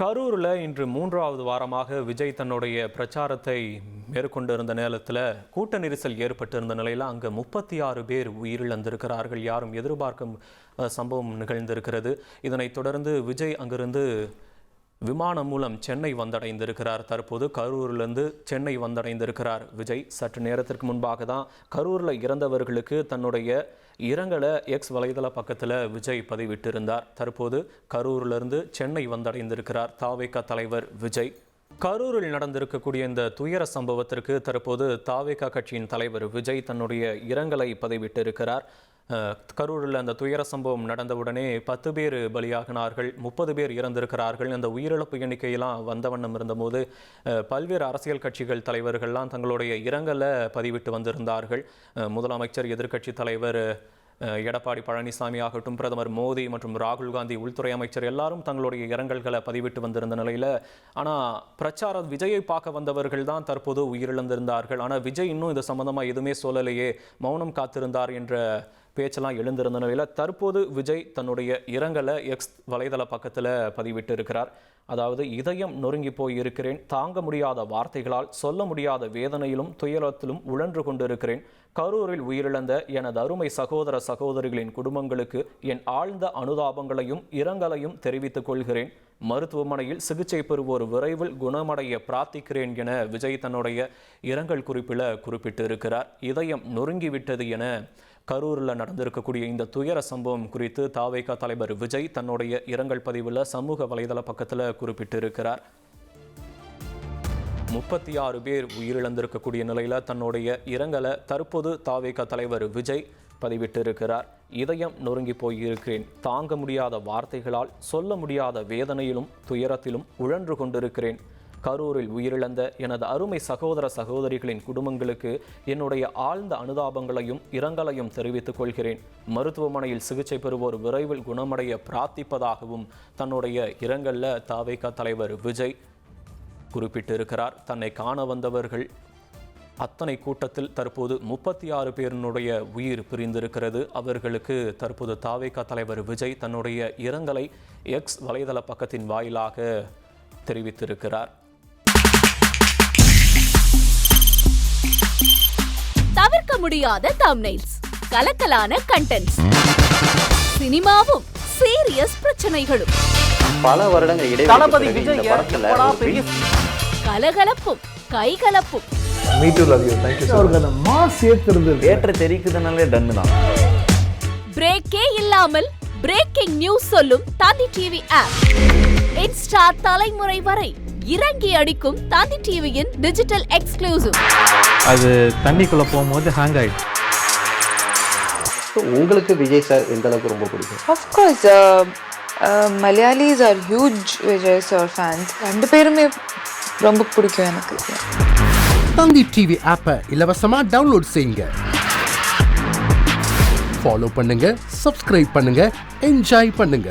கரூரில் இன்று 3வது வாரமாக விஜய் தன்னுடைய பிரச்சாரத்தை மேற்கொண்டிருந்த நேரத்தில் கூட்ட நெரிசல் ஏற்பட்டிருந்த நிலையில் அங்கே 36 பேர் உயிரிழந்திருக்கிறார்கள். யாரும் எதிர்பார்க்கும் சம்பவம் நிகழ்ந்திருக்கிறது. இதனைத் தொடர்ந்து விஜய் அங்கிருந்து விமானம் மூலம் சென்னை வந்தடைந்திருக்கிறார். தற்போது கரூரிலிருந்து சென்னை வந்தடைந்திருக்கிறார் விஜய். சற்று நேரத்திற்கு முன்பாக தான் கரூரில் இறந்தவர்களுக்கு தன்னுடைய இரங்கலை எக்ஸ் வலைதள பக்கத்தில் விஜய் பதிவிட்டிருந்தார். தற்போது கரூரிலிருந்து சென்னை வந்தடைந்திருக்கிறார் தாவேகா தலைவர் விஜய். கரூரில் நடந்திருக்கக்கூடிய இந்த துயர சம்பவத்திற்கு தற்போது தாவேகா கட்சியின் தலைவர் விஜய் தன்னுடைய இரங்கலை பதிவிட்டிருக்கிறார். கரூரில் அந்த துயர சம்பவம் நடந்தவுடனே 10 பேர் பலியாகினார்கள், 30 பேர் இறந்திருக்கிறார்கள். அந்த உயிரிழப்பு எண்ணிக்கையெல்லாம் வந்த வண்ணம் இருந்தபோது பல்வேறு அரசியல் கட்சிகள் தலைவர்கள்லாம் தங்களுடைய இரங்கலை பதிவிட்டு வந்திருந்தார்கள். முதலமைச்சர், எதிர்க்கட்சி தலைவர் எடப்பாடி பழனிசாமி ஆகட்டும், பிரதமர் மோடி மற்றும் ராகுல் காந்தி, உள்துறை அமைச்சர் எல்லாரும் தங்களுடைய இரங்கல்களை பதிவிட்டு வந்திருந்த நிலையில் ஆனால் விஜயை பார்க்க வந்தவர்கள் தான் தற்போது உயிரிழந்திருந்தார்கள். ஆனால் விஜய் இன்னும் இது சம்பந்தமாக எதுவுமே சொல்லலையே, மௌனம் காத்திருந்தார் என்ற பேச்செல்லாம் எழுந்திருந்த நிலையில் தற்போது விஜய் தன்னுடைய இரங்கலை எக்ஸ் வலைதள பக்கத்தில் பதிவிட்டு இருக்கிறார். அதாவது, இதயம் நொறுங்கி போய் இருக்கிறேன், தாங்க முடியாத வார்த்தைகளால், சொல்ல முடியாத வேதனையிலும் துயரத்திலும் உழன்று கொண்டிருக்கிறேன். கரூரில் உயிரிழந்த எனது அருமை சகோதர சகோதரிகளின் குடும்பங்களுக்கு என் ஆழ்ந்த அனுதாபங்களையும் இரங்கலையும் தெரிவித்துக் கொள்கிறேன். மருத்துவமனையில் சிகிச்சை பெறுவோர் விரைவில் குணமடைய பிரார்த்திக்கிறேன் என விஜய் தன்னுடைய இரங்கல் குறிப்பில் குறிப்பிட்டு இருக்கிறார். இதயம் நொறுங்கிவிட்டது என கரூரில் நடந்திருக்கக்கூடிய இந்த துயர சம்பவம் குறித்து தாவேகா தலைவர் விஜய் தன்னுடைய இரங்கல் பதிவில் சமூக வலைதள பக்கத்தில் குறிப்பிட்டிருக்கிறார். 36 பேர் உயிரிழந்திருக்கக்கூடிய நிலையில் தன்னுடைய இரங்கலை தற்போது தாவேகா தலைவர் விஜய் பதிவிட்டிருக்கிறார். இதயம் நொறுங்கி போயிருக்கிறேன், தாங்க முடியாத வார்த்தைகளால், சொல்ல முடியாத வேதனையிலும் துயரத்திலும் உழன்று கொண்டிருக்கிறேன். கரூரில் உயிரிழந்த எனது அருமை சகோதர சகோதரிகளின் குடும்பங்களுக்கு என்னுடைய ஆழ்ந்த அனுதாபங்களையும் இரங்கலையும் தெரிவித்துக் கொள்கிறேன். மருத்துவமனையில் சிகிச்சை பெறுவோர் விரைவில் குணமடைய பிரார்த்திப்பதாகவும் தன்னுடைய இரங்கல்ல தாவேகா தலைவர் விஜய் குறிப்பிட்டிருக்கிறார். தன்னை காண வந்தவர்கள் அத்தனை கூட்டத்தில் தற்போது 36 பேரினுடைய உயிர் பிரிந்திருக்கிறது. அவர்களுக்கு தற்போது தாவேகா தலைவர் விஜய் தன்னுடைய இரங்கலை எக்ஸ் வலைதள பக்கத்தின் வாயிலாக தெரிவித்திருக்கிறார். தவிர்க்க முடியாத தம்ப்நெயில்ஸ், கலக்கலான கண்டென்ட்ஸ், சினிமாவும் சீரியஸ் பிரச்சனைகளும், பல வருடங்கள் இடைவெளி கலகலப்பும் கைகலப்பும், பிரேக்கே இல்லாமல் பிரேக்கிங் நியூஸ் சொல்லும் தந்தி டிவி ஆப். இன்ஸ்டா தலைமுறை வரை இறங்கி அடிக்கும் தந்தி டிவியின் டிஜிட்டல் எக்ஸ்க்ளூசிவ். அது தண்ணிக்குள்ள போகும்போது ஹேங் ஆயிடுச்சு. உங்களுக்கு விஜய் சார் எந்த அளவுக்கு ரொம்ப பிடிக்கும்? Of course, Malayalis are huge Vijay sir fans. ரெண்டு பேருமே ரொம்ப பிடிக்கும் எனக்கு. தந்தி டிவி ஆப்பை இலவசமா டவுன்லோட் செய்யுங்க, ஃபாலோ பண்ணுங்க, சப்ஸ்கிரைப் பண்ணுங்க, என்ஜாய் பண்ணுங்க.